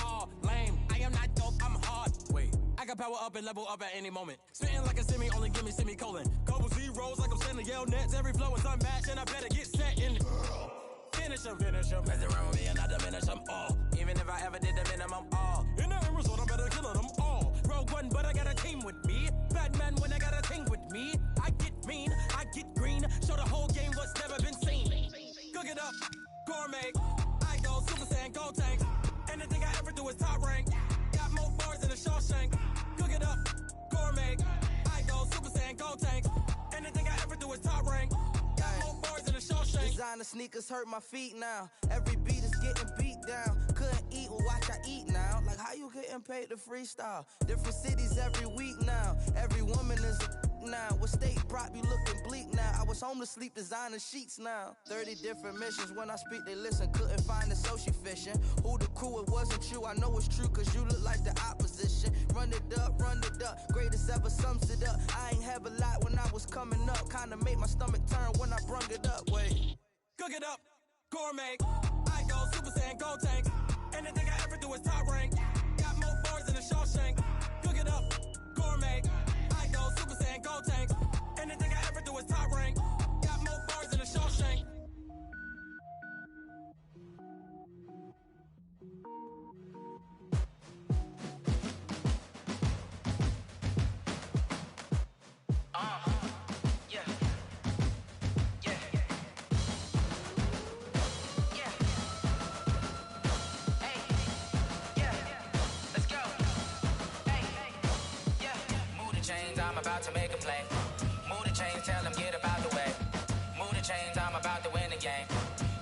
all lame. I am not dope, I'm hard. Wait, I can power up and level up at any moment. Spitting like a semi, only give me semicolon. Couple zeros like I'm sending yell nets. Every flow is unmatched, and I better get set in. Finish them. Mess around with me and I diminish them all. Even if I ever did the minimum, all. In the end result, I better kill them all. Rogue One, but I got a team with me. Batman when I got a thing with me. I get mean, I get green. Show the whole game what's never been seen. Cook it up, gourmet. I go Super Saiyan, go tank. Anything I ever do is top rank. Got more bars than a Shawshank. Cook it up, gourmet. I go Super Saiyan, go tank. Anything I ever do is top rank. Got more bars than a Shawshank. Designer sneakers hurt my feet now. Every beat is getting beat down. Couldn't eat, well watch I eat now. Like how you getting paid to freestyle? Different cities every week now. Every woman is a now. What state prop you looking bleak now? I was home to sleep designer sheets now. 30 different missions. When I speak they listen. Couldn't find the social fishing. Who the crew, it wasn't you. I know it's true cause you look like the opposition. Run it up. Greatest ever sums it up. I ain't have a lot when I was coming up. Kinda made my stomach turn when I brung it up. Wait. Cook it up, gourmet. I go Super Saiyan, go tank. Anything I ever do is top rank. Got more bars than a Shawshank. Cook it up, gourmet. I go Super Saiyan, go tank. Anything I ever do is top rank. Got more bars than a Shawshank. To make a play. Move the chains, tell them get about the way. Move the chains, I'm about to win the game.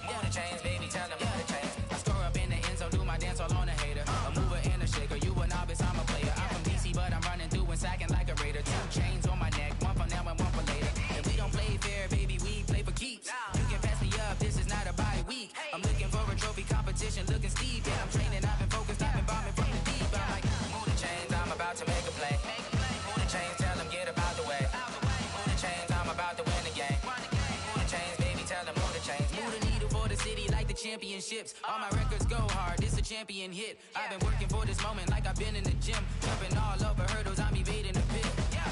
Move the chains, baby, tell them move the chains. I score up in the end zone, do my dance all on a hater. A mover and a shaker, you a novice, I'm a player. I'm from DC, but I'm running through and sacking like a raider. 2 chains on my neck, one for now and one for later. And we don't play fair, baby, we play for keeps. You can pass me up, this is not a bye week. I'm looking for a trophy competition, looking steep. Yeah, I'm training, I've been focused, I've been bombing from the deep. I'm like, move the chains, I'm about to make a play. Move the chains, tell them get about the way. Move the chains, I'm about to win the game. Move the chains, baby, tell them move the chains. Move the needle for the city like the championships. All my records go hard, this a champion hit. I've been working for this moment like I've been in the gym. Jumping all over hurdles, I'm evading the pit.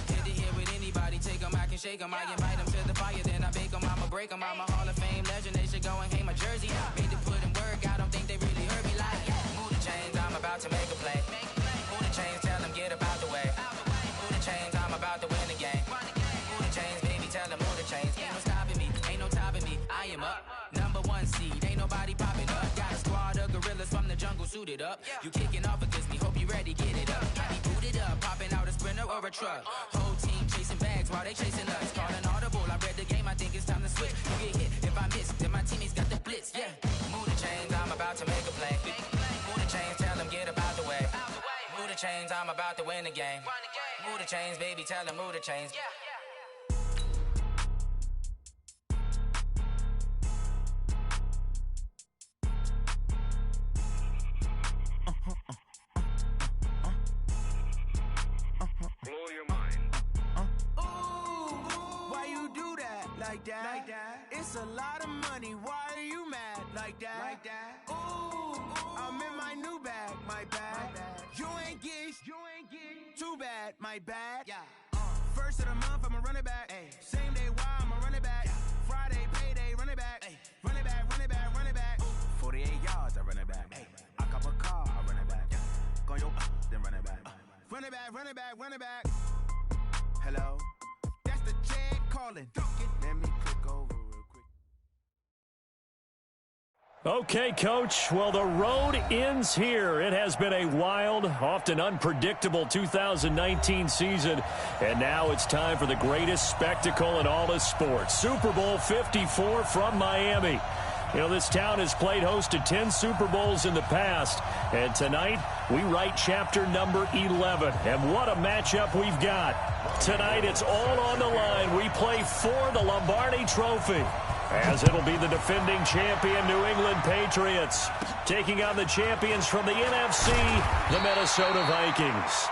Get to here with anybody, take them, I can shake them. I invite them to the fire, then I bake them, I'ma break them. I'm a Hall of Fame legend, they should go and hang my jersey. Made to put in work, I don't think they really heard me like, move the chains, I'm about to make a play. Move the chains, tell them get about the way. Move the chains, I'm about to win the game. Move the chains, baby, tell them move the chains. Ain't no stopping me, ain't no topping me. I am up, #1 seed, ain't nobody popping up. Got a squad of gorillas from the jungle suited up. You kicking off against me, hope you ready, get it up. I be booted up, popping out a Sprinter or a truck. Whole team chasing bags while they chasing us. Call an audible, I read the game, I think it's time to switch. You get hit, if I miss, then my teammates got the blitz, yeah. Move the chains, I'm about to make a play. Move the chains, tell them get about the way. Move the chains, I'm about to win the game. Move the chains, baby, tell them move the chains. Blow your mind. Why you do that? Like that? It's a lot of money. Why are you mad? Like that? Ooh, I'm in my new bag. My bad. You ain't get. Too bad. My bad. Yeah. First of the month, I'ma run it back. Same day, why I'ma run it back. Friday, payday, run it back. Run it back, run it back, run it back. 48 yards, I run it back. I cop a car, I run it back. Go yo, then run it back. Run it back, run it back, run it back. Hello? That's the Chad calling. Let me click over real quick. Okay, Coach. Well, the road ends here. It has been a wild, often unpredictable 2019 season. And now it's time for the greatest spectacle in all of sports. Super Bowl 54 from Miami. You know, this town has played host to 10 Super Bowls in the past. And tonight, we write chapter number 11. And what a matchup we've got. Tonight, it's all on the line. We play for the Lombardi Trophy, as it'll be the defending champion New England Patriots taking on the champions from the NFC, the Minnesota Vikings.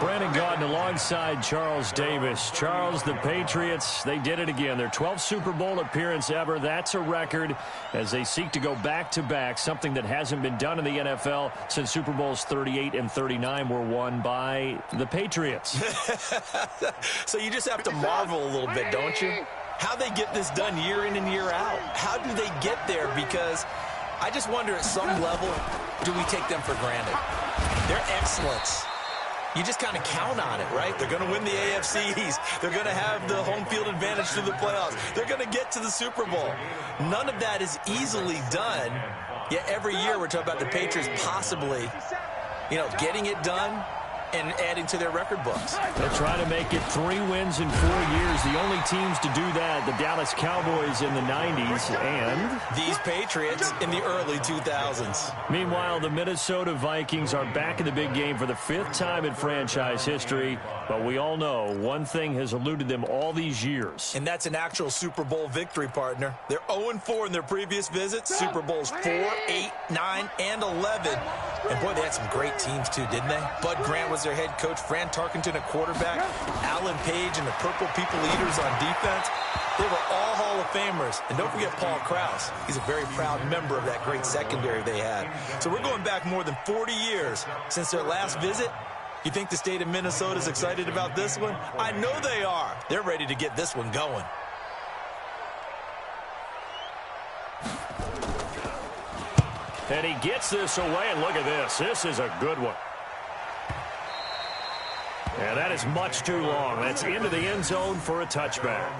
Brandon Gaudin alongside Charles Davis. Charles, the Patriots, they did it again. Their 12th Super Bowl appearance ever. That's a record as they seek to go back-to-back, something that hasn't been done in the NFL since Super Bowls 38 and 39 were won by the Patriots. So you just have to marvel a little bit, don't you? How they get this done year in and year out. How do they get there? Because I just wonder at some level, do we take them for granted? Their excellence. You just kind of count on it, right? They're going to win the AFC East. They're going to have the home field advantage through the playoffs. They're going to get to the Super Bowl. None of that is easily done. Yet every year we're talking about the Patriots possibly, getting it done and adding to their record books. They'll try to make it 3 wins in 4 years. The only teams to do that, the Dallas Cowboys in the 90s and these Patriots in the early 2000s. Meanwhile, the Minnesota Vikings are back in the big game for the 5th time in franchise history. But we all know one thing has eluded them all these years. And that's an actual Super Bowl victory, partner. They're 0-4 in their previous visits. Super Bowls 4, 8, 9, and 11. And, boy, they had some great teams, too, didn't they? Bud Grant was their head coach. Fran Tarkenton, a quarterback. Alan Page and the Purple People Eaters on defense. They were all Hall of Famers. And don't forget Paul Krause. He's a very proud member of that great secondary they had. So we're going back more than 40 years since their last visit. You think the state of Minnesota is excited about this one? I know they are. They're ready to get this one going. And he gets this away, and look at this. This is a good one. And that is much too long. That's into the end zone for a touchback.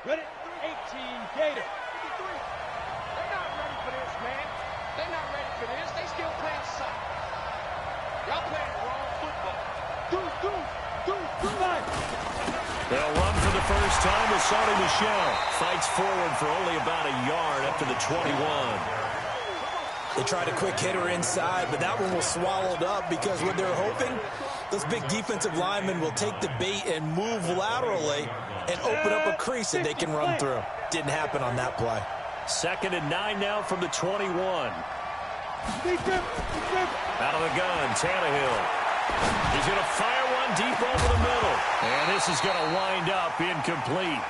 Ready? 18, Gator. 53. They're not ready for this, man. They're not ready for this. They still playing soccer. Y'all playing the wrong football. They'll run for the first time with Sonny Michel. Fights forward for only about a yard up to the 21. They tried a quick hitter inside, but that one was swallowed up because what they're hoping, those big defensive linemen will take the bait and move laterally and open up a crease that they can run through. Didn't happen on that play. 2nd and 9 now from the 21. Out of the gun, Tannehill. He's going to fire one deep over the middle. And this is going to wind up incomplete.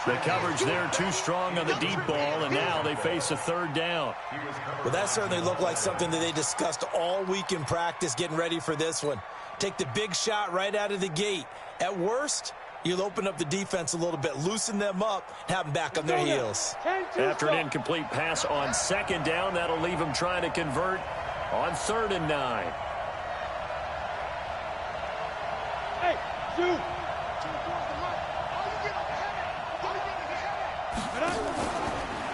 The coverage there too strong on the deep ball, and now they face a 3rd down. Well, that certainly looked like something that they discussed all week in practice getting ready for this one. Take the big shot right out of the gate. At worst, you'll open up the defense a little bit, loosen them up, and have them back on their heels. After an incomplete pass on 2nd down, that'll leave them trying to convert on 3rd and 9. Hey, shoot!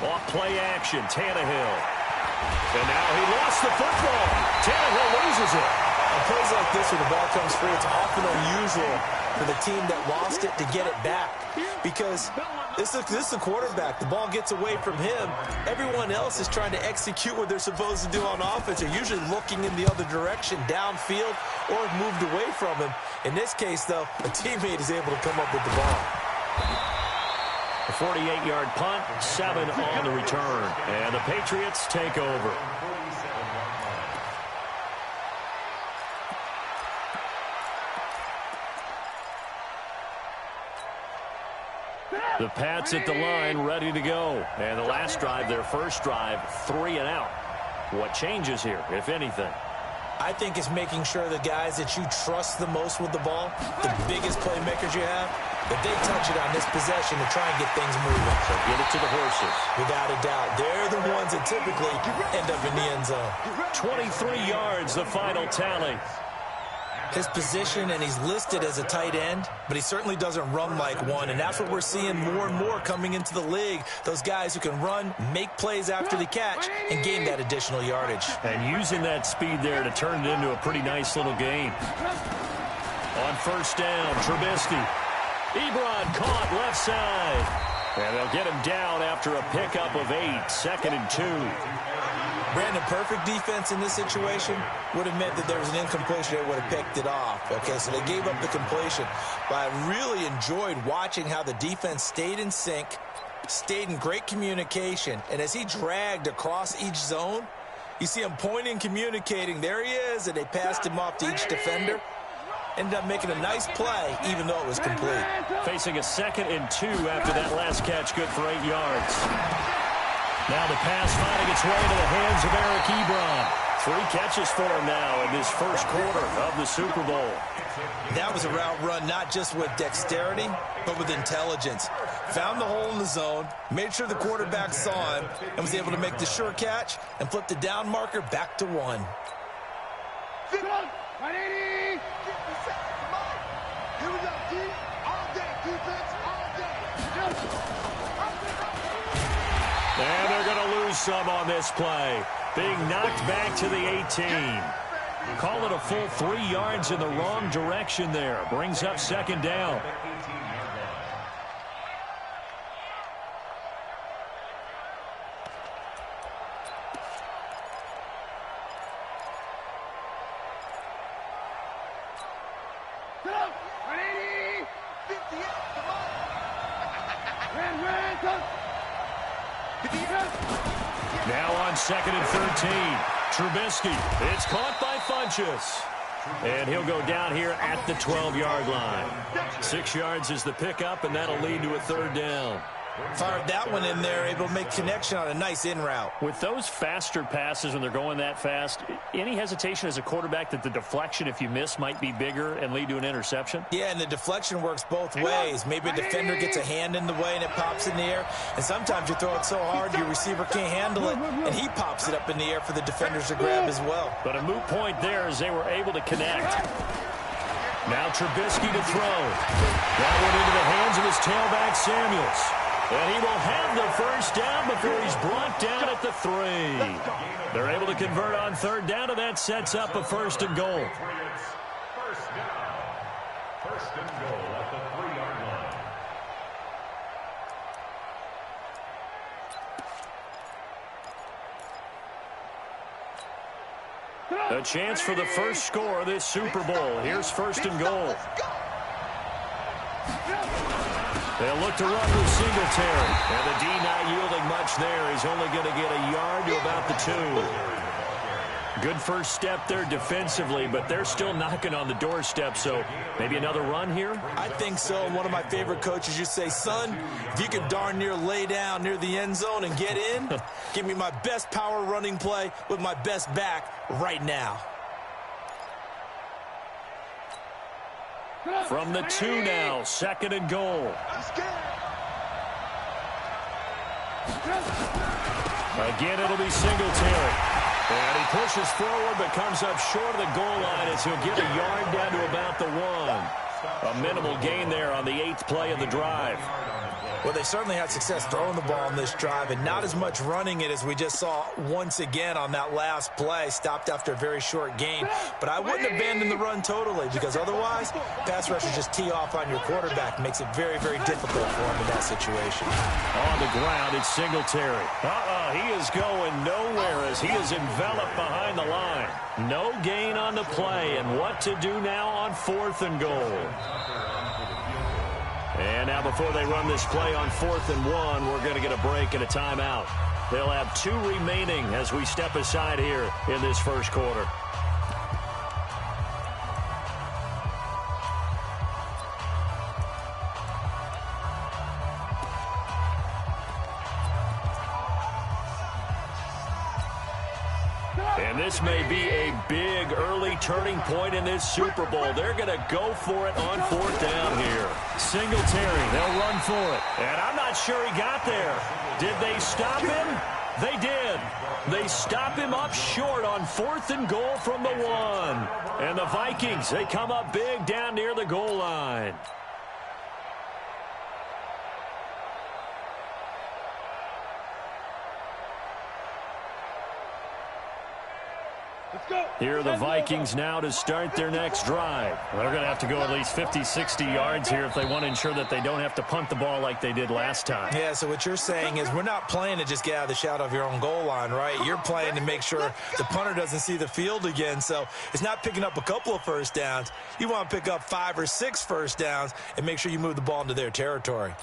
Off play action, Tannehill. And now he lost the football. Tannehill loses it. On plays like this where the ball comes free, it's often unusual for the team that lost it to get it back. Because this is the quarterback. The ball gets away from him. Everyone else is trying to execute what they're supposed to do on offense. They're usually looking in the other direction, downfield, or moved away from him. In this case, though, a teammate is able to come up with the ball. A 48-yard punt, 7 on the return. And the Patriots take over. The Pats at the line, ready to go. And the last drive, their first drive, 3 and out. What changes here, if anything? I think it's making sure the guys that you trust the most with the ball, the biggest playmakers you have, that they touch it on this possession to try and get things moving. So get it to the horses. Without a doubt. They're the ones that typically end up in the end zone. 23 yards, the final tally. His position, and he's listed as a tight end, but he certainly doesn't run like one, and that's what we're seeing more and more coming into the league. Those guys who can run, make plays after the catch, and gain that additional yardage. And using that speed there to turn it into a pretty nice little game. On 1st down, Trubisky. Ebron caught left side. And they'll get him down after a pickup of 8, 2nd and 2. Brandon, perfect defense in this situation would have meant that there was an incompletion. They would have picked it off. Okay, so they gave up the completion. But I really enjoyed watching how the defense stayed in sync, stayed in great communication, and as he dragged across each zone, you see him pointing, communicating. There he is, and they passed him off to each defender. Ended up making a nice play, even though it was complete. Facing a 2nd and 2 after that last catch, good for 8 yards. Now the pass finding its way into the hands of Eric Ebron. 3 catches for him now in this first quarter of the Super Bowl. That was a route run not just with dexterity, but with intelligence. Found the hole in the zone, made sure the quarterback saw him, and was able to make the sure catch and flip the down marker back to 1. 180. Here we go, D. All day. Defense, all day. And they're going to lose some on this play. Being knocked back to the 18. Call it a full 3 yards in the wrong direction there. Brings up 2nd down. Now on 2nd and 13. Trubisky. It's caught by Funchess. And he'll go down here at the 12-yard line. 6 yards is the pickup, and that'll lead to a 3rd down. Fired that one in there, able to make connection on a nice in route. With those faster passes when they're going that fast, any hesitation as a quarterback that the deflection, if you miss, might be bigger and lead to an interception? Yeah, and the deflection works both ways. Maybe a defender gets a hand in the way and it pops in the air. And sometimes you throw it so hard your receiver can't handle it, and he pops it up in the air for the defenders to grab as well. But a moot point there as they were able to connect. Now Trubisky to throw. That one into the hands of his tailback, Samuels. And he will have the first down before he's brought down at the 3. They're able to convert on 3rd down, and that sets up a 1st and goal. First and goal at the 3-yard line. A chance for the first score of this Super Bowl. Here's 1st and goal. They'll look to run with Singletary. And the D not yielding much there. He's only going to get a yard to about the 2. Good first step there defensively, but they're still knocking on the doorstep, so maybe another run here? I think so. One of my favorite coaches used to say, son, if you can darn near lay down near the end zone and get in, give me my best power running play with my best back right now. From the 2 now, 2nd and goal. Again, it'll be Singletary. And he pushes forward but comes up short of the goal line as he'll get a yard down to about the 1. A minimal gain there on the 8th play of the drive. Well, they certainly had success throwing the ball in this drive and not as much running it as we just saw once again on that last play. Stopped after a very short gain. But I wouldn't abandon the run totally because otherwise, pass rushers just tee off on your quarterback. Makes it very, very difficult for him in that situation. On the ground, it's Singletary. He is going nowhere as he is enveloped behind the line. No gain on the play, and what to do now on 4th and goal. And now before they run this play on 4th and 1, we're going to get a break and a timeout. They'll have 2 remaining as we step aside here in this first quarter. And this may be a big early turning point in this Super Bowl. They're going to go for it on 4th down here. Singletary, they'll run for it. And I'm not sure he got there. Did they stop him? They did. They stop him up short on 4th and goal from the 1. And the Vikings, they come up big down near the goal line. Here are the Vikings now to start their next drive. They're going to have to go at least 50, 60 yards here if they want to ensure that they don't have to punt the ball like they did last time. Yeah, so what you're saying is we're not playing to just get out of the shadow of your own goal line, right? You're playing to make sure the punter doesn't see the field again. So it's not picking up a couple of first downs. You want to pick up 5 or 6 first downs and make sure you move the ball into their territory.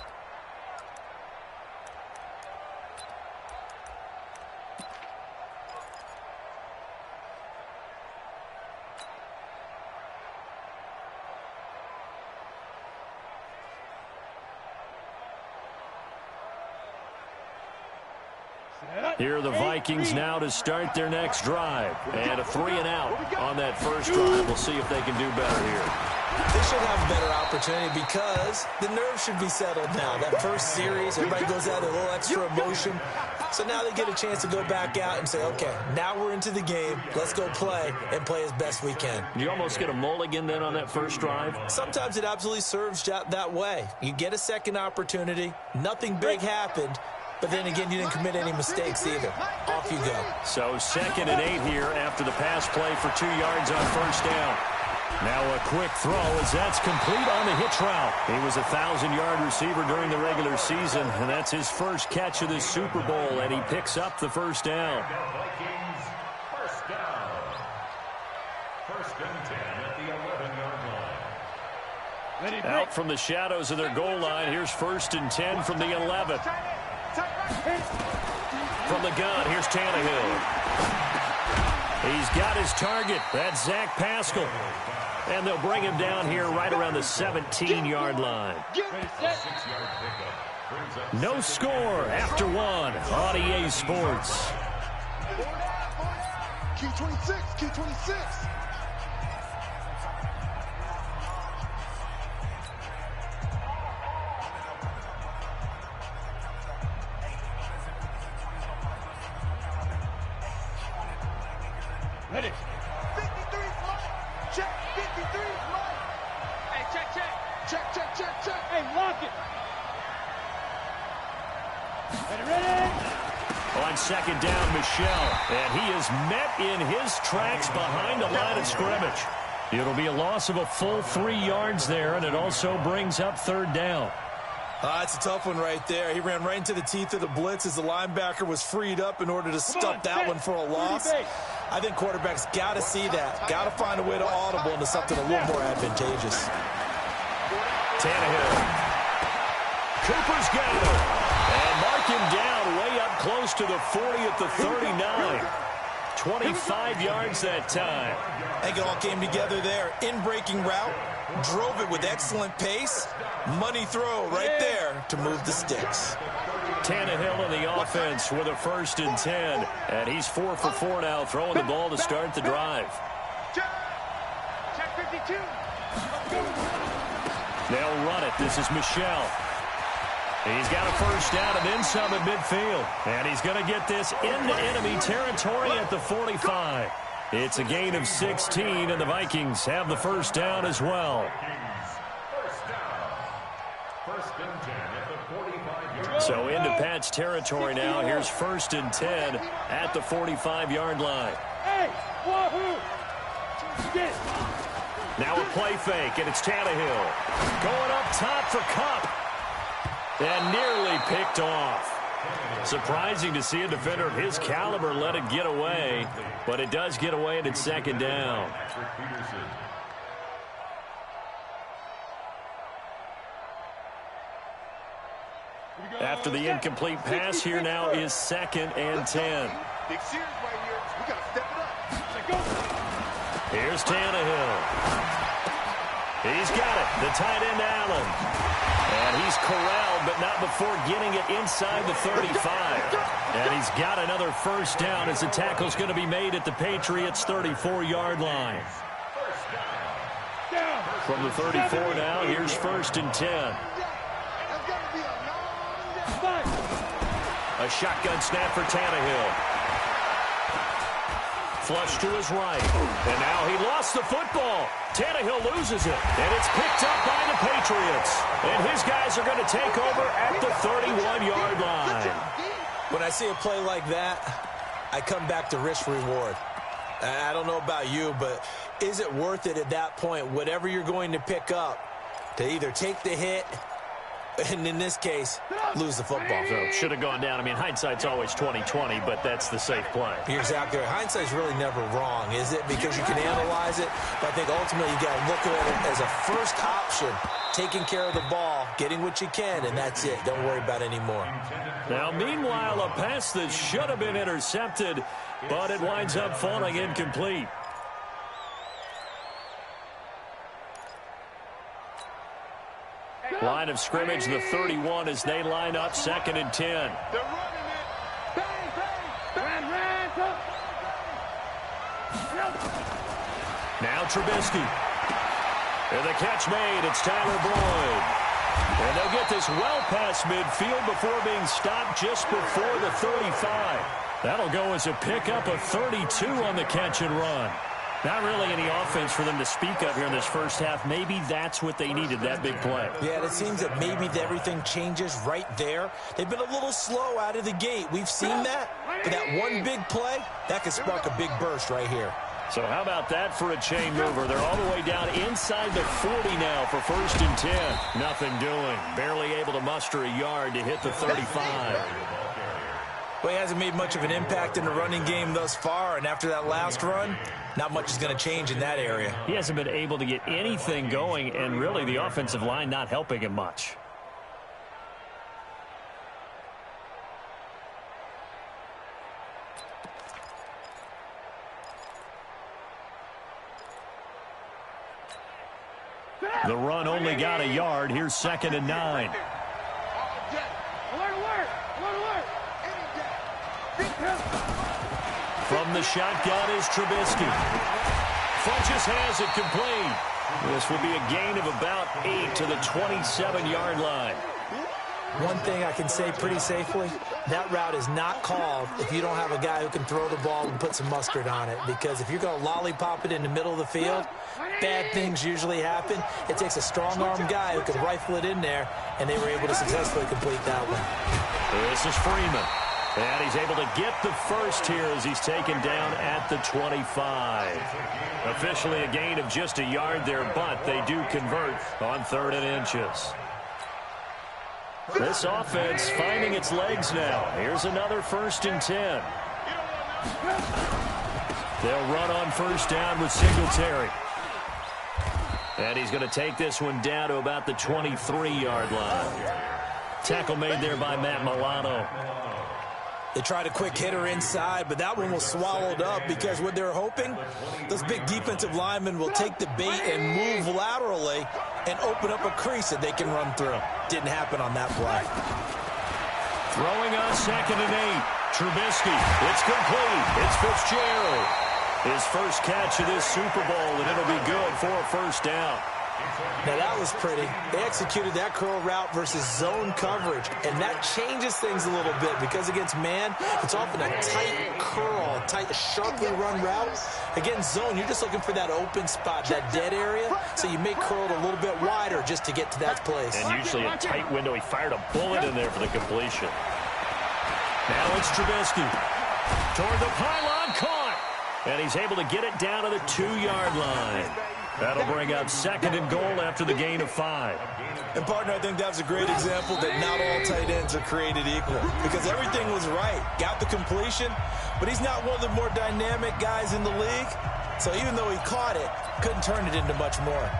Here are the Vikings now to start their next drive. And a 3-and-out on that first drive. We'll see if they can do better here. They should have a better opportunity because the nerves should be settled now. That first series, everybody goes out with a little extra emotion. So now they get a chance to go back out and say, okay, now we're into the game. Let's go play and play as best we can. You almost get a mulligan then on that first drive? Sometimes it absolutely serves that way. You get a second opportunity. Nothing big happened. But then again, you didn't commit any mistakes either. Off you go. So 2nd and 8 here after the pass play for 2 yards on first down. Now a quick throw as that's complete on the hitch route. He was a 1,000-yard receiver during the regular season, and that's his first catch of this Super Bowl, and he picks up the first down. Vikings, first down. 1st and 10 at the 11-yard line. Out from the shadows of their goal line, here's 1st and 10 from the 11. From the gun, here's Tannehill. He's got his target. That's Zach Pascal. And they'll bring him down here right around the 17-yard line. No score after 1 on EA Sports. Q26. Ready. 53 Mike. Check. 53 Mike. Hey, check. Hey, lock it. Ready. On 2nd down, Michelle. And he is met in his tracks behind the line of scrimmage. It'll be a loss of a full 3 yards there, and it also brings up 3rd down. It's a tough one right there. He ran right into the teeth of the blitz as the linebacker was freed up in order to stuff that one for a loss. I think quarterbacks got to see that. Got to find a way to audible into something a little more advantageous. Tannehill. Cooper's got him. And mark him down way up close to the 40 at the 39. 25 yards that time. I think it all came together there. In-breaking route. Drove it with excellent pace. Money throw right there to move the sticks. Tannehill in the offense with a 1st and 10. And he's 4 for 4 now, throwing the ball to start the drive. Check 52. They'll run it. This is Michelle. He's got a 1st down and then some at midfield. And he's going to get this into enemy territory at the 45. It's a gain of 16, and the Vikings have the 1st down as well. So into Pat's territory now. Here's 1st and 10 at the 45-yard line. Hey, wahoo! Now a play fake, and it's Tannehill. Going up top for Kupp. And nearly picked off. Surprising to see a defender of his caliber let it get away, but it does get away, and it's 2nd down. After the incomplete pass, here now is 2nd and 10. Big series right here. We got to step it up. Here's Tannehill. He's got it. The tight end, Allen. And he's corralled, but not before getting it inside the 35. And he's got another 1st down as the tackle's going to be made at the Patriots' 34-yard line. From the 34 now, here's 1st and 10. A shotgun snap for Tannehill. Flush to his right. And now he lost the football. Tannehill loses it. And it's picked up by the Patriots. And his guys are going to take over at the 31-yard line. When I see a play like that, I come back to risk-reward. I don't know about you, but is it worth it at that point, whatever you're going to pick up, to either take the hit and in this case, lose the football? So should have gone down. I mean, hindsight's always 20/20, but that's the safe play. You're exactly right. Hindsight's really never wrong, is it? Because you can analyze it, but I think ultimately you got to look at it as a first option, taking care of the ball, getting what you can, and that's it. Don't worry about any more. Now, meanwhile, a pass that should have been intercepted, but it winds up falling incomplete. Line of scrimmage, the 31 as they line up 2nd and 10. They're running it. Bang, Trubisky. And the catch made. It's Tyler Boyd. And they'll get this well past midfield before being stopped just before the 35. That'll go as a pickup of 32 on the catch and run. Not really any offense for them to speak of here in this first half. Maybe that's what they needed, that big play. Yeah, it seems that maybe everything changes right there. They've been a little slow out of the gate. We've seen that. But that one big play, that could spark a big burst right here. So how about that for a chain mover? They're all the way down inside the 40 now for 1st and 10. Nothing doing. Barely able to muster a yard to hit the 35. Well, he hasn't made much of an impact in the running game thus far, and after that last run, not much is going to change in that area. He hasn't been able to get anything going, and really the offensive line not helping him much. The run only got a yard. Here's 2nd and 9. From the shotgun is Trubisky. Funchess has it complete. This will be a gain of about 8 to the 27-yard line. One thing I can say pretty safely, that route is not called if you don't have a guy who can throw the ball and put some mustard on it. Because if you're going to lollipop it in the middle of the field, bad things usually happen. It takes a strong-armed guy who can rifle it in there, and they were able to successfully complete that one. This is Freeman. And he's able to get the first here as he's taken down at the 25. Officially a gain of just a yard there, but they do convert on 3rd and inches. This offense finding its legs now. Here's another 1st and 10. They'll run on 1st down with Singletary. And he's going to take this one down to about the 23-yard line. Tackle made there by Matt Milano. They tried a quick hitter inside, but that one was swallowed up because what they're hoping, those big defensive linemen will take the bait and move laterally and open up a crease that they can run through. Didn't happen on that play. Throwing on 2nd and 8. Trubisky. It's complete. It's Fitzgerald. His first catch of this Super Bowl, and it'll be good for a 1st down. Now that was pretty. They executed that curl route versus zone coverage, and that changes things a little bit because against man, it's often a tight curl, tight, sharply run route. Against zone, you're just looking for that open spot, that dead area, so you make curled a little bit wider just to get to that place. And usually a tight window. He fired a bullet in there for the completion. Now it's Trubisky. Toward the pylon, caught. And he's able to get it down to the 2-yard line. That'll bring up 2nd and goal after the gain of 5. And, partner, I think that's a great example that not all tight ends are created equal because everything was right. Got the completion, but he's not one of the more dynamic guys in the league. So even though he caught it, couldn't turn it into much more.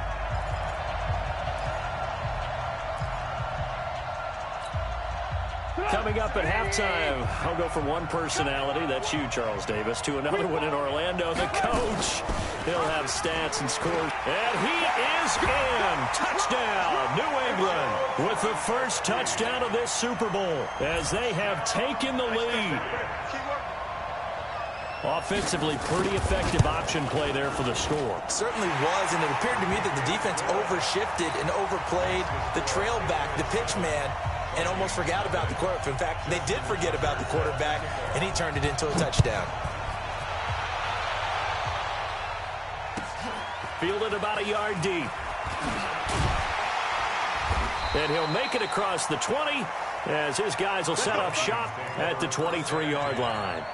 Coming up at halftime, I'll go from one personality, that's you, Charles Davis, to another one in Orlando, the coach. He'll have stats and scores. And he is in. Touchdown, New England, with the first touchdown of this Super Bowl as they have taken the lead. Offensively, pretty effective option play there for the score. Certainly was, and it appeared to me that the defense overshifted and overplayed the trail back, the pitch man, and almost forgot about the quarterback. In fact, they did forget about the quarterback, and he turned it into a touchdown. Fielded about a yard deep. And he'll make it across the 20 as his guys will set up shop at the 23-yard line.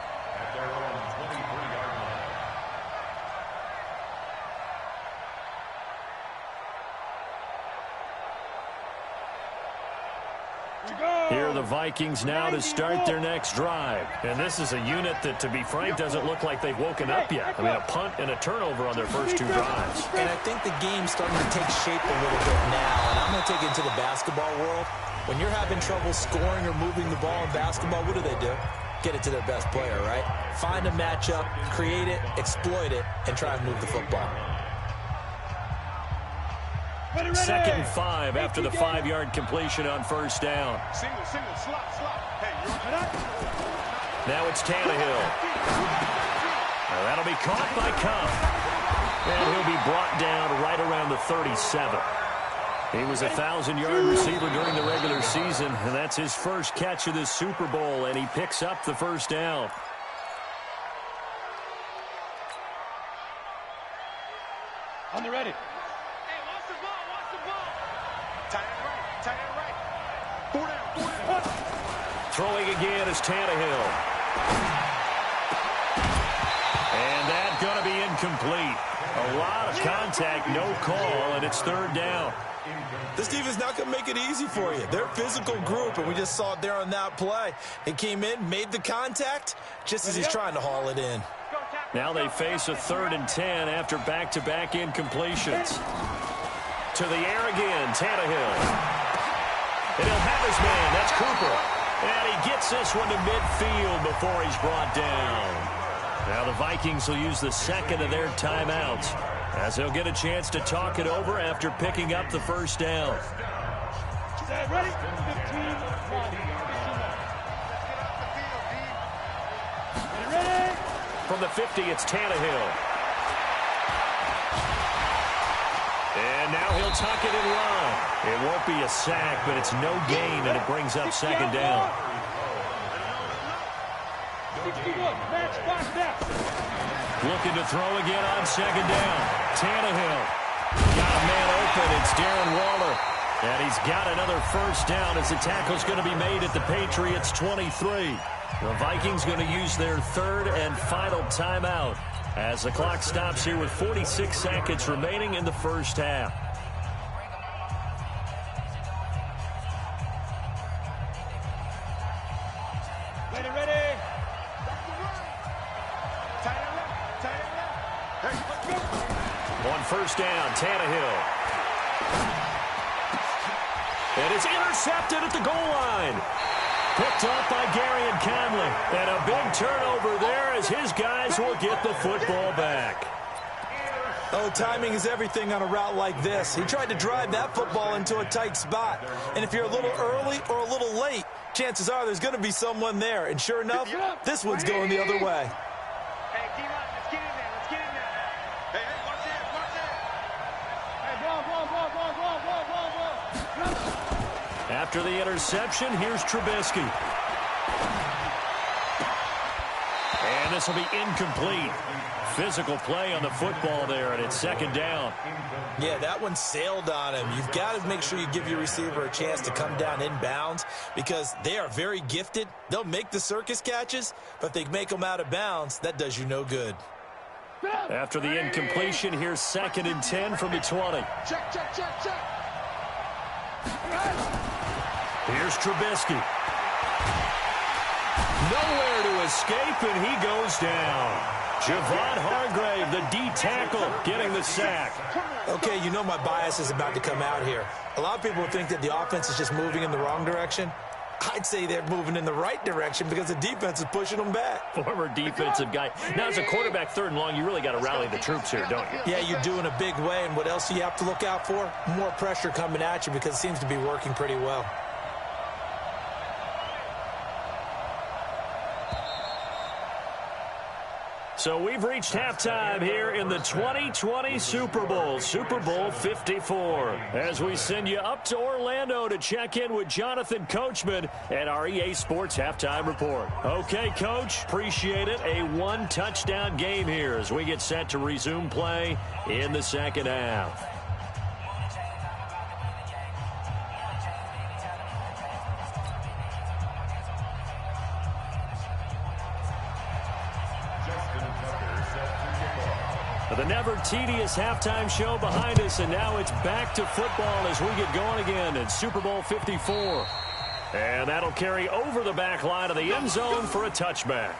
Here are the Vikings now to start their next drive. And this is a unit that, to be frank, doesn't look like they've woken up yet. I mean, a punt and a turnover on their first 2 drives. And I think the game's starting to take shape a little bit now. And I'm going to take it into the basketball world. When you're having trouble scoring or moving the ball in basketball, what do? Get it to their best player, right? Find a matchup, create it, exploit it, and try and move the football. 2nd and 5 after the 5-yard completion on first down. Single, slot. Hey, now it's Tannehill. Now that'll be caught by Kupp. And he'll be brought down right around the 37. He was a 1,000-yard receiver during the regular season, and that's his first catch of this Super Bowl, and he picks up the first down. On the ready. Hey, watch the ball, watch the ball. Tight end right. 4 down. Throwing again is Tannehill. And that's going to be incomplete. A lot of contact, no call, and it's third down. This defense not going to make it easy for you. They're a physical group, and we just saw it there on that play. He came in, made the contact, just as he's trying to haul it in. Now they face a 3rd and 10 after back-to-back incompletions. To the air again, Tannehill. And he'll have his man, that's Cooper. And he gets this one to midfield before he's brought down. Now the Vikings will use the second of their timeouts, as they'll get a chance to talk it over after picking up the first down. Ready? 15, 1. Ready? From the 50, it's Tannehill. And now he'll tuck it and run. It won't be a sack, but it's no gain, and it brings up second down. 61, match box down. Looking to throw again on second down. Tannehill. Got a man open. It's Darren Waller. And he's got another first down as the tackle's going to be made at the Patriots' 23. The Vikings going to use their 3rd and final timeout as the clock stops here with 46 seconds remaining in the first half. Ready. On first down, Tannehill. And it's intercepted at the goal line. Picked up by Garyon Conley. And a big turnover there as his guys will get the football back. Oh, timing is everything on a route like this. He tried to drive that football into a tight spot. And if you're a little early or a little late, chances are there's going to be someone there. And sure enough, this one's going the other way. Hey, D-Line, let's get in there. Hey, watch that. After the interception, here's Trubisky. And this will be incomplete. Physical play on the football there, and it's second down. Yeah, that one sailed on him. You've got to make sure you give your receiver a chance to come down inbounds because they are very gifted. They'll make the circus catches, but if they make them out of bounds, that does you no good. After the incompletion, here's 2nd and 10 from the 20. Check. Here's Trubisky. Nowhere to escape, and he goes down. Javon Hargrave, the D tackle, getting the sack. Okay, you know my bias is about to come out here. A lot of people think that the offense is just moving in the wrong direction. I'd say they're moving in the right direction because the defense is pushing them back. Former defensive guy. Now, as a quarterback 3rd and long, you really got to rally the troops here, don't you? Yeah, you do in a big way, and what else do you have to look out for? More pressure coming at you because it seems to be working pretty well. So we've reached halftime here in the 2020 Super Bowl, Super Bowl 54. As we send you up to Orlando to check in with Jonathan Coachman at our EA Sports Halftime Report. Okay, Coach, appreciate it. A 1-touchdown game here as we get set to resume play in the second half. The never tedious halftime show behind us, and now it's back to football as we get going again in Super Bowl 54. And that'll carry over the back line of the end zone for a touchback.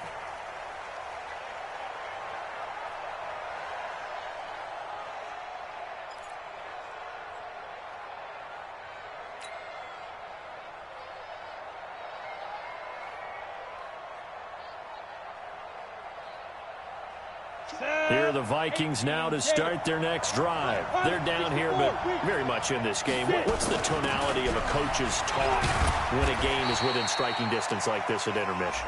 Here are the Vikings now to start their next drive. They're down here, but very much in this game. What's the tonality of a coach's talk when a game is within striking distance like this at intermission?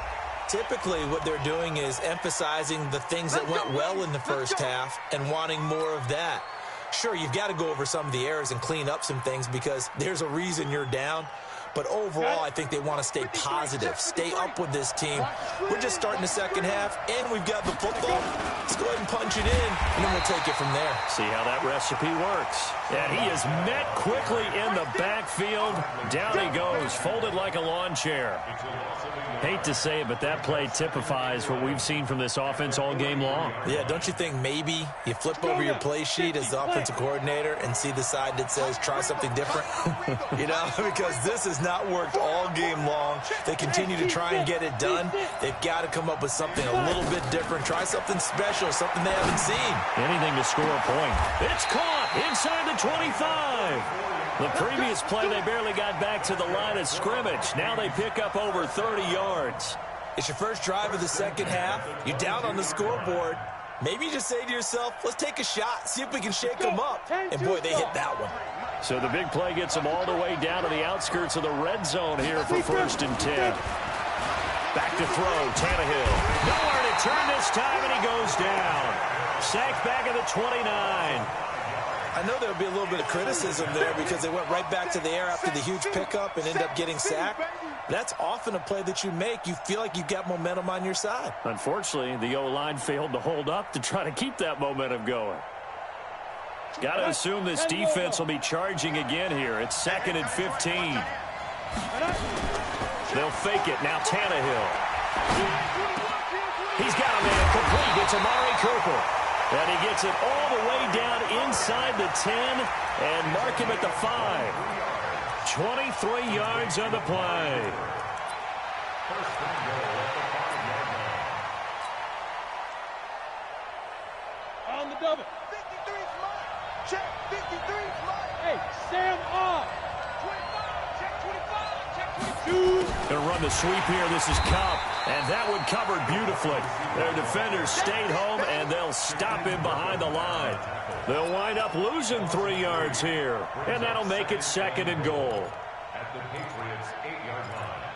Typically, what they're doing is emphasizing the things that went well in the first half and wanting more of that. Sure, you've got to go over some of the errors and clean up some things because there's a reason you're down. But overall, I think they want to stay positive, stay up with this team. We're just starting the second half, and we've got the football. Let's go ahead and punch it in, and then we'll take it from there. See how that recipe works. And he is met quickly in the backfield. Down he goes, folded like a lawn chair. Hate to say it, but that play typifies what we've seen from this offense all game long. Yeah, don't you think maybe you flip over your play sheet as the offensive coordinator and see the side that says try something different? You know, because this has not worked all game long. They continue to try and get it done. They've got to come up with something a little bit different. Try something special, something they haven't seen. Anything to score a point. It's caught inside the 25. The previous play, they barely got back to the line of scrimmage. Now they pick up over 30 yards. It's your first drive of the second half. You're down on the scoreboard. Maybe you just say to yourself, let's take a shot, see if we can shake them up. And, boy, they hit that one. So the big play gets them all the way down to the outskirts of the red zone here for 1st and 10. Back to throw, Tannehill. Nowhere to turn this time, and he goes down. Sacked back at the 29. I know there'll be a little bit of criticism there because they went right back to the air after the huge pickup and end up getting sacked. That's often a play that you make. You feel like you've got momentum on your side. Unfortunately, the O-line failed to hold up to try to keep that momentum going. Got to assume this defense will be charging again here. It's 2nd and 15. They'll fake it. Now Tannehill. He's got a man complete. It's Amari Cooper. And he gets it all the way down inside the 10 and mark him at the 5. 23 yards on the play. On the double. 53's mine. Check. 53's mine. Hey, Sam off. 25. Check 25. Check 22. Gonna run the sweep here. This is Kupp. And that one covered beautifully. Their defenders stayed home, and they'll stop him behind the line. They'll wind up losing 3 yards here. And that'll make it 2nd and goal. At the Patriots' 8-yard line.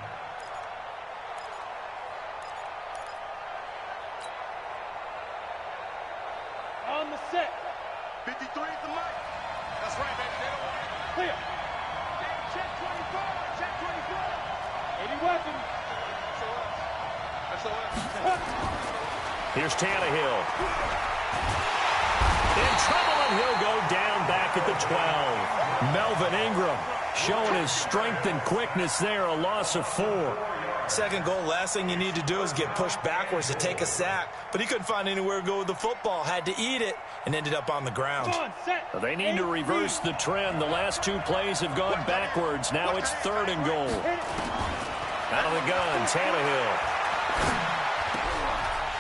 On the set. 53 is the mic. That's right, baby. They don't want it. Clear. Check 24. Check 24. Any weapon. Here's Tannehill. In trouble, and he'll go down back at the 12. Melvin Ingram showing his strength and quickness there, a loss of 4. Second goal, last thing you need to do is get pushed backwards to take a sack. But he couldn't find anywhere to go with the football, had to eat it, and ended up on the ground. They need to reverse the trend. The last 2 plays have gone backwards. Now it's 3rd and goal. Out of the gun, Tannehill.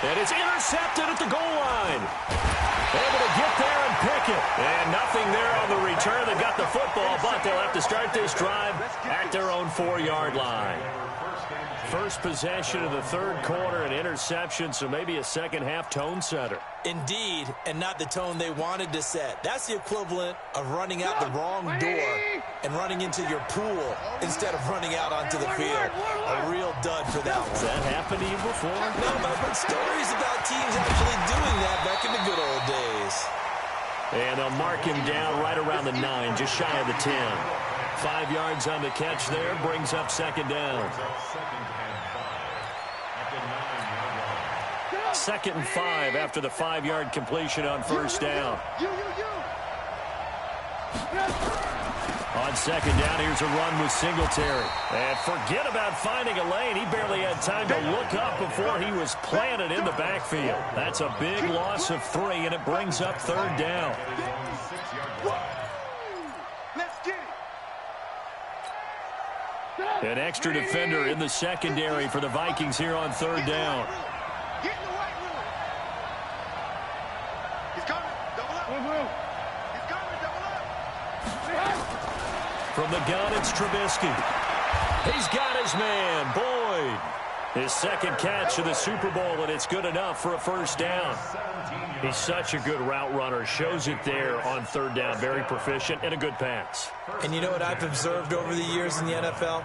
And it's intercepted at the goal line. Able to get there and pick it. And nothing there on the return. They got the football, but they'll have to start this drive at their own 4-yard line. First possession of the 3rd quarter, an interception, so maybe a second-half tone setter. Indeed, and not the tone they wanted to set. That's the equivalent of running out the wrong door and running into your pool instead of running out onto the field. A real dud for that one. Has that happened to you before? No, but I've heard stories about teams actually doing that back in the good old days. And they'll mark him down right around the 9, just shy of the 10. 5 yards on the catch there, brings up 2nd down. 2nd and 5 after the 5-yard completion on 1st down. On 2nd down, here's a run with Singletary. And forget about finding a lane. He barely had time to look up before he was planted in the backfield. That's a big loss of 3, and it brings up 3rd down. An extra defender in the secondary for the Vikings here on 3rd down. From the gun, it's Trubisky. He's got his man, Boyd. His 2nd catch of the Super Bowl, and it's good enough for a 1st down. He's such a good route runner. Shows it there on 3rd down. Very proficient and a good pass. And you know what I've observed over the years in the NFL?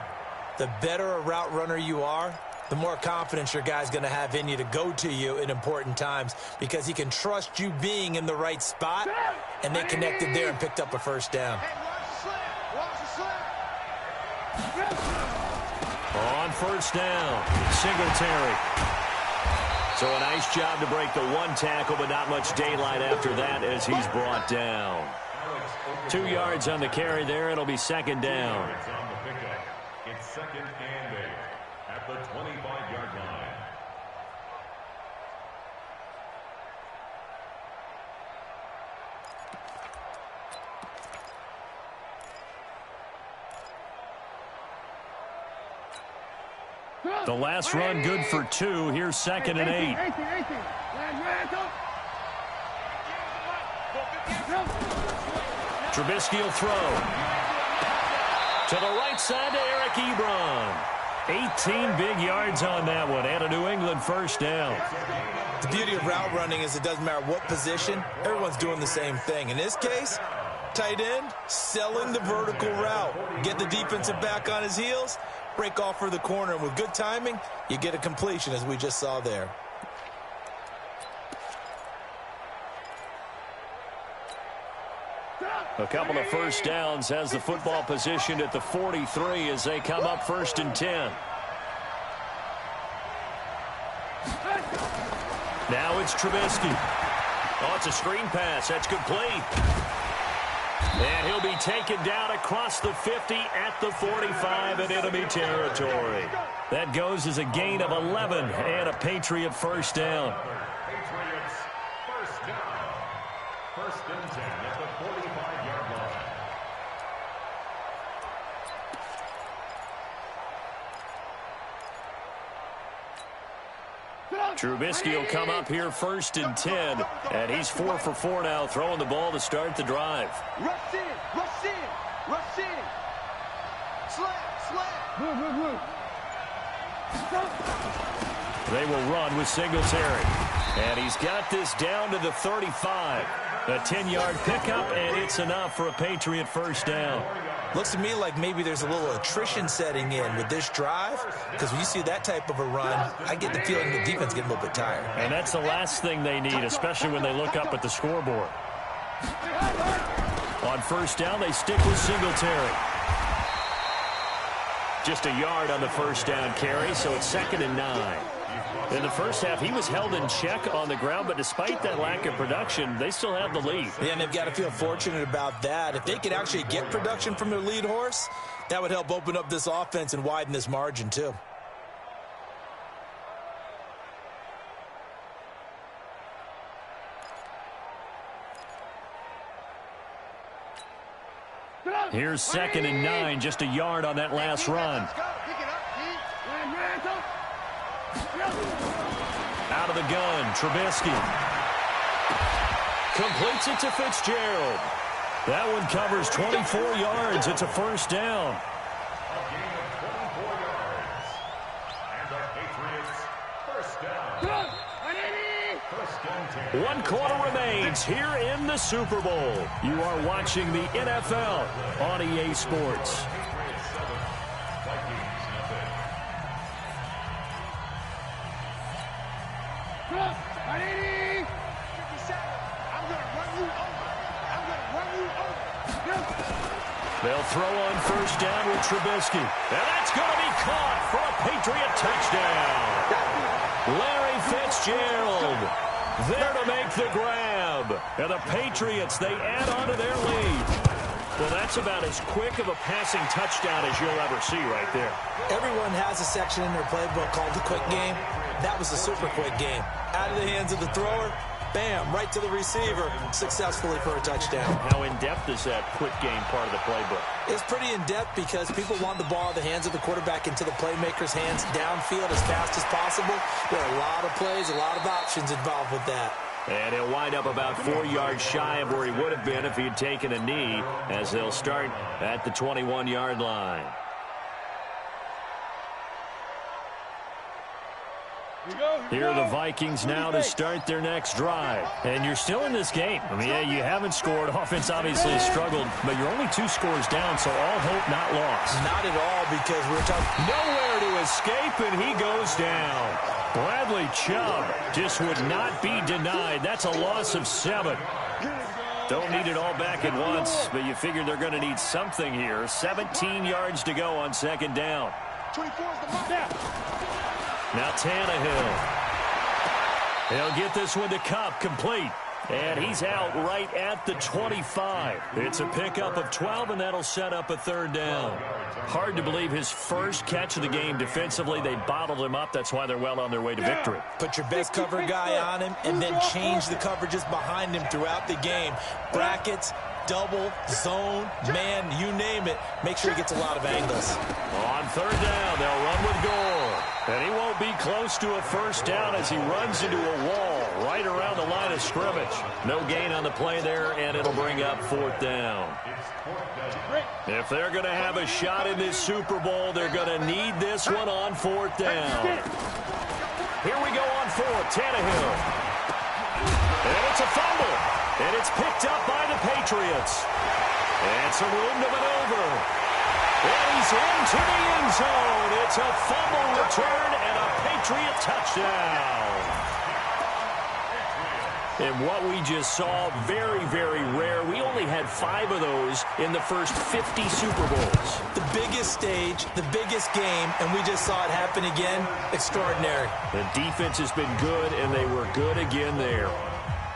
The better a route runner you are, the more confidence your guy's going to have in you to go to you in important times because he can trust you being in the right spot, and they connected there and picked up a first down. On first down, Singletary. So a nice job to break the one tackle, but not much daylight after that as he's brought down. 2 yards on the carry there. It'll be second down. It's second and 8 at the 25-yard line. The last run good for 2. Here's second and 8. Trubisky will throw. To the right side to Eric Ebron. 18 big yards on that one, and a New England first down. The beauty of route running is it doesn't matter what position, everyone's doing the same thing. In this case, tight end, selling the vertical route. Get the defensive back on his heels, break off for the corner, and with good timing, you get a completion as we just saw there. A couple of first downs has the football positioned at the 43 as they come up first and 10. Now it's Trubisky. Oh, it's a screen pass. That's complete. And he'll be taken down across the 50 at the 45 in enemy territory. That goes as a gain of 11 and a Patriot first down. Patriots first down. First and 10 at the 45-yard line. Trubisky will come up here first and 10, and he's 4 for 4 now, throwing the ball to start the drive. Rush in, rush in, rush in. Slap. They will run with Singletary. And he's got this down to the 35. A 10-yard pickup, and it's enough for a Patriot first down. Looks to me like maybe there's a little attrition setting in with this drive, because when you see that type of a run, I get the feeling the defense getting a little bit tired. And that's the last thing they need, especially when they look up at the scoreboard. On first down, they stick with Singletary. Just a yard on the first down carry, so it's second and 9. In the first half, he was held in check on the ground, but despite that lack of production, they still have the lead. Yeah, and they've got to feel fortunate about that. If they could actually get production from their lead horse, that would help open up this offense and widen this margin, too. Here's second and 9, just a yard on that last run. Out of the gun, Trubisky. Completes it to Fitzgerald. That one covers 24 yards. It's a first down. A gain of 24 yards. And the Patriots first down. First and 10. 1 quarter remains here in the Super Bowl. You are watching the NFL on EA Sports. Patriots 7, Vikings nothing. They'll throw on first down with Trubisky. And that's going to be caught for a Patriot touchdown. Larry Fitzgerald there to make the grab. And the Patriots, they add on to their lead. Well, that's about as quick of a passing touchdown as you'll ever see right there. Everyone has a section in their playbook called the quick game. That was a super quick game. Out of the hands of the thrower, bam, right to the receiver, successfully for a touchdown. How in-depth is that quick game part of the playbook? It's pretty in-depth because people want the ball in the hands of the quarterback into the playmaker's hands downfield as fast as possible. There are a lot of plays, a lot of options involved with that. And he'll wind up about 4 yards shy of where he would have been if he had taken a knee, as they'll start at the 21-yard line. Here are the Vikings now to start their next drive. And you're still in this game. I mean, yeah, you haven't scored. Offense obviously has struggled, but you're only 2 scores down, so all hope not lost. Not at all, because we're talking nowhere to escape, and he goes down. Bradley Chubb just would not be denied. That's a loss of 7. Don't need it all back at once, but you figure they're going to need something here. 17 yards to go on second down. 24 is the mark. Now Tannehill. He'll get this one to Kupp, complete. And he's out right at the 25. It's a pickup of 12, and that'll set up a third down. Hard to believe his first catch of the game defensively. They bottled him up. That's why they're well on their way to victory. Put your best cover guy on him and then change the coverages behind him throughout the game. Brackets, double, zone, man, you name it. Make sure he gets a lot of angles. On third down, they'll run with Gore. And he won't be close to a first down as he runs into a wall right around the line of scrimmage. No gain on the play there, and it'll bring up fourth down. If they're going to have a shot in this Super Bowl, they're going to need this one on fourth down. Here we go on fourth, Tannehill. And it's a fumble. And it's picked up by the Patriots. And some room to maneuver. And he's into the end zone. It's a fumble return and a Patriot touchdown. And what we just saw, very, very rare. We only had 5 of those in the first 50 Super Bowls. The biggest stage, the biggest game, and we just saw it happen again. Extraordinary. The defense has been good, and they were good again there.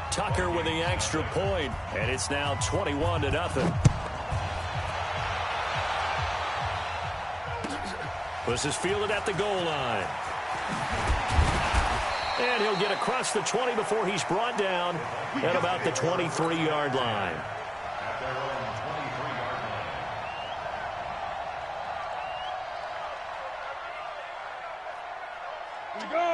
Tucker with the extra point, and it's now 21-0. This is fielded at the goal line. And he'll get across the 20 before he's brought down at about the 23-yard line.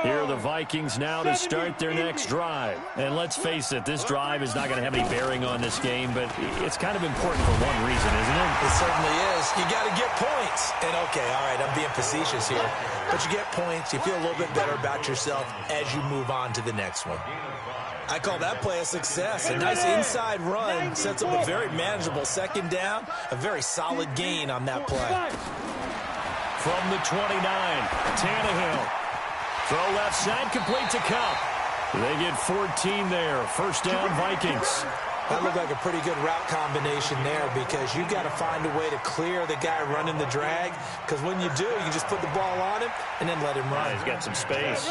Here are the Vikings now to start their next drive. And let's face it, this drive is not going to have any bearing on this game, but it's kind of important for one reason, isn't it? It certainly is. You got to get points. And, okay, all right, I'm being facetious here. But you get points, you feel a little bit better about yourself as you move on to the next one. I call that play a success. A nice inside run sets up a very manageable second down, a very solid gain on that play. From the 29, Tannehill. Throw left side, complete to Kupp. They get 14 there. First down, Vikings. That looked like a pretty good route combination there because you've got to find a way to clear the guy running the drag, because when you do, you just put the ball on him and then let him run. He's got some space.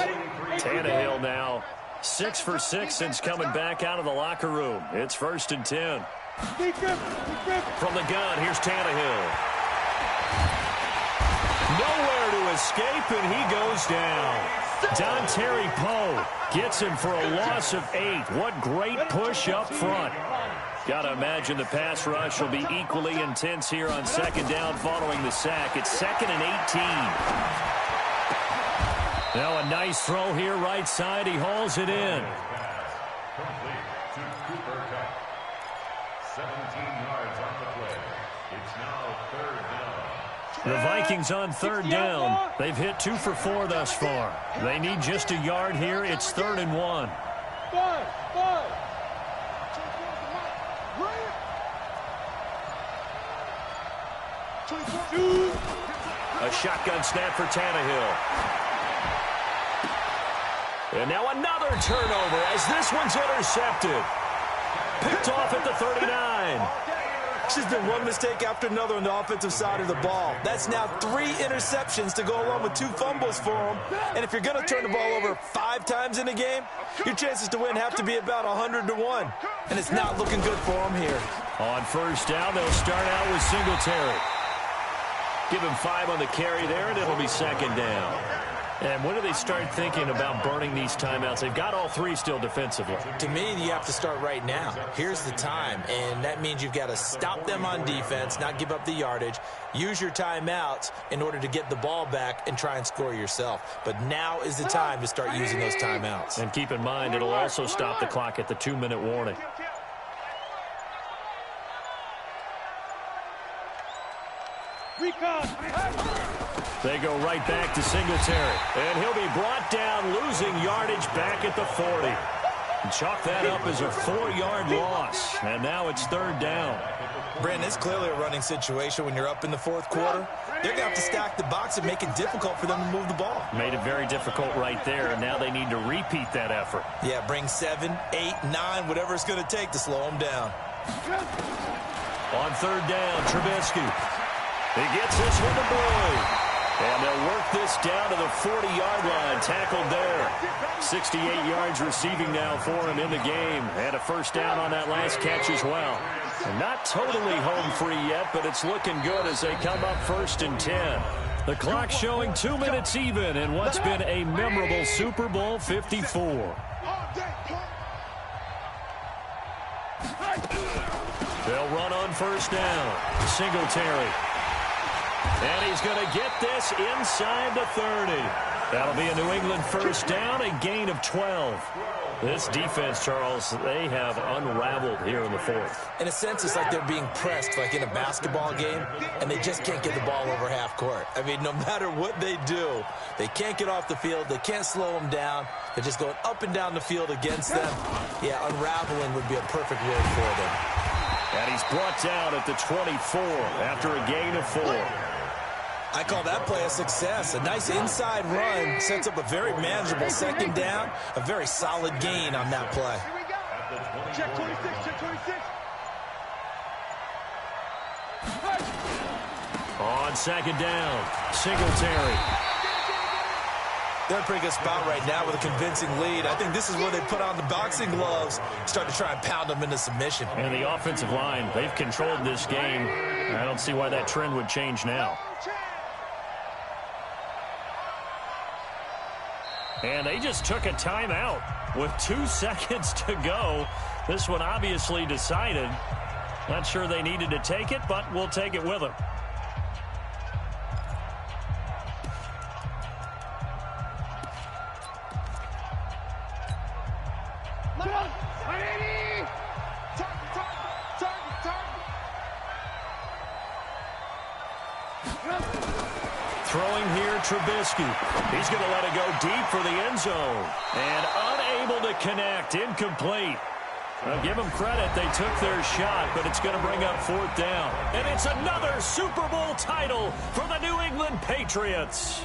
Tannehill now 6 for 6 since coming back out of the locker room. It's first and 10. From the gun, here's Tannehill. Nowhere to escape, and he goes down. Dontari Poe gets him for a loss of 8. What great push up front. Got to imagine the pass rush will be equally intense here on second down following the sack. It's 2nd and 18. Now a nice throw here right side. He hauls it in. Complete to Cooper Kupp. 17 yards on the play. It's now third down. The Vikings on third down. They've hit 2 for 4 thus far. They need just a yard here. It's 3rd and 1. A shotgun snap for Tannehill. And now another turnover as this one's intercepted. Picked off at the 39. It's just been one mistake after another on the offensive side of the ball. That's now 3 interceptions to go along with 2 fumbles for him. And if you're going to turn the ball over 5 times in a game, your chances to win have to be about 100-1. And it's not looking good for him here. On first down, they'll start out with Singletary. Give him 5 on the carry there, and it'll be second down. And when do they start thinking about burning these timeouts? They've got all 3 still defensively. To me, you have to start right now. Here's the time, and that means you've got to stop them on defense, not give up the yardage, use your timeouts in order to get the ball back and try and score yourself. But now is the time to start using those timeouts. And keep in mind, it'll also stop the clock at the 2-minute warning. They go right back to Singletary. And he'll be brought down, losing yardage back at the 40. And chalk that up as a 4-yard loss. And now it's 3rd down. Brandon, it's clearly a running situation when you're up in the 4th quarter. They're going to have to stack the box and make it difficult for them to move the ball. Made it very difficult right there, and now they need to repeat that effort. Yeah, bring 7, 8, 9, whatever it's going to take to slow them down. On 3rd down, Trubisky. He gets this one to Boyd. And they'll work this down to the 40-yard line. Tackled there. 68 yards receiving now for him in the game. And a first down on that last catch as well. And not totally home free yet, but it's looking good as they come up 1st and 10. The clock showing 2 minutes even in what's been a memorable Super Bowl 54. They'll run on 1st down. Singletary. And he's going to get this inside the 30. That'll be a New England first down, a gain of 12. This defense, Charles, they have unraveled here in the 4th. In a sense, it's like they're being pressed like in a basketball game, and they just can't get the ball over half court. I mean, no matter what they do, they can't get off the field. They can't slow them down. They're just going up and down the field against them. Yeah, unraveling would be a perfect word for them. And he's brought down at the 24 after a gain of 4. I call that play a success. A nice inside run sets up a very manageable 2nd down. A very solid gain on that play. Here we go. Check 26, check 26. On 2nd down, Singletary. They're in a pretty good spot right now with a convincing lead. I think this is where they put on the boxing gloves, start to try and pound them into submission. And the offensive line, they've controlled this game. I don't see why that trend would change now. And they just took a timeout with 2 seconds to go. This one obviously decided. Not sure they needed to take it, but we'll take it with them. Throwing here, Trubisky. He's going to let it go deep for the end zone. And unable to connect. Incomplete. Well, give them credit. They took their shot, but it's going to bring up 4th down. And it's another Super Bowl title for the New England Patriots.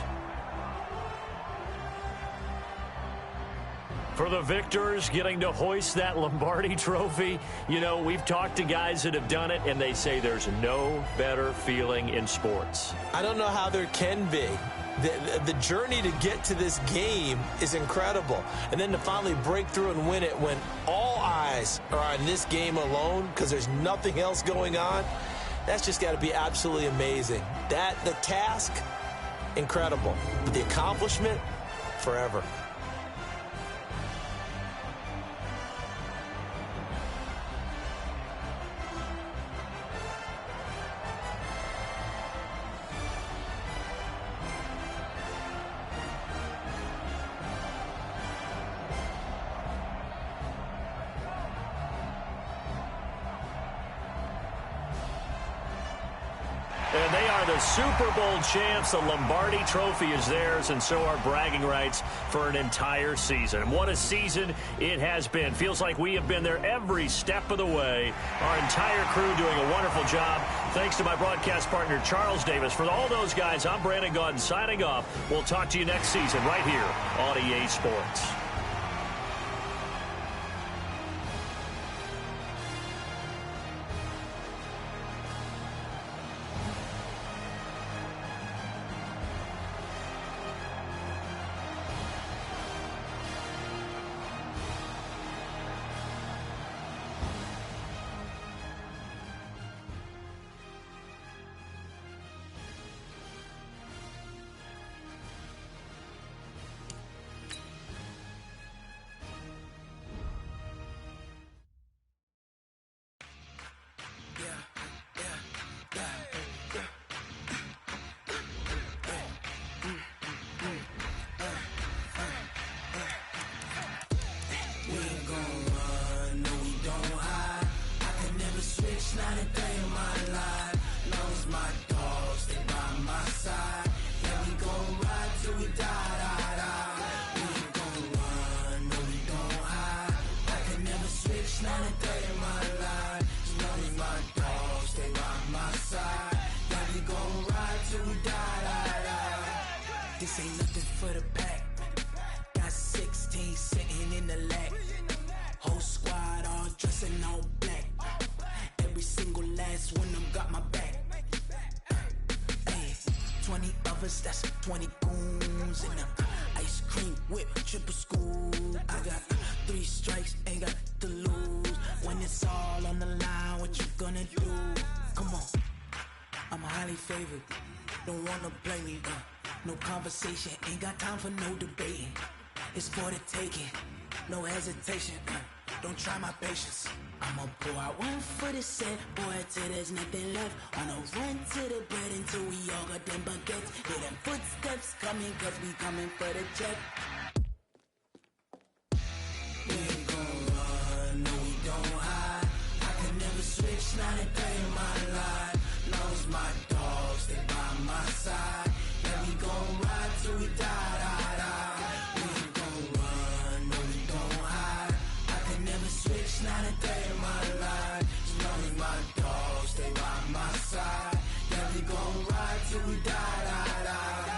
For the victors, getting to hoist that Lombardi trophy, you know, we've talked to guys that have done it, and they say there's no better feeling in sports. I don't know how there can be. The journey to get to this game is incredible. And then to finally break through and win it when all eyes are on this game alone because there's nothing else going on, that's just got to be absolutely amazing. The task, incredible. But the accomplishment, forever. And they are the Super Bowl champs. The Lombardi trophy is theirs, and so are bragging rights for an entire season. And what a season it has been. Feels like we have been there every step of the way. Our entire crew doing a wonderful job. Thanks to my broadcast partner, Charles Davis. For all those guys, I'm Brandon Gaudin signing off. We'll talk to you next season right here on EA Sports. This ain't nothing for the pack. Got 16 sitting in the lap. Whole squad all dressing all black. Every single last one of them got my back. Hey, 20 of us, that's 20 goons in the ice cream whip, triple scoop. I got 3 strikes, ain't got to lose. When it's all on the line, what you gonna do? Come on, I'm highly favored. Don't wanna blame me. No conversation, ain't got time for no debating. It's for the taking, no hesitation. Don't try my patience. I'ma pour out one for the set, boy, till there's nothing left. On a run to the bread until we all got them baguettes. Hear them footsteps coming, cause we coming for the check. We ain't gon' run, no we don't hide. I can never switch, not a day in my life. Knows my dogs, they by my side. Yeah, we gon' ride till we die, die, die. We ain't gon' run, no we don't hide. I can never switch, not a day in my life. As long as my dogs stay by my side. Yeah, we gon' ride till we die, die, die.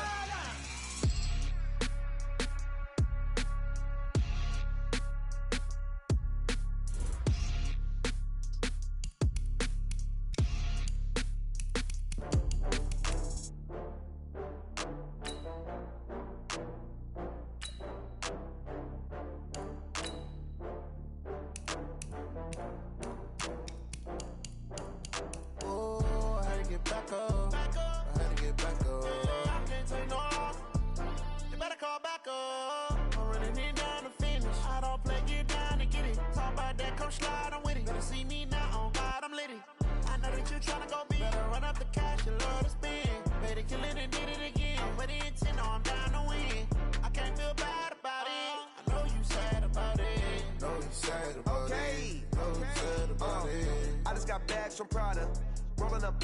From Prada, rolling up.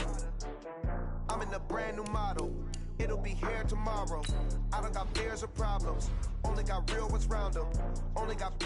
I'm in a brand new model. It'll be here tomorrow. I don't got fears or problems. Only got real ones round them. Only got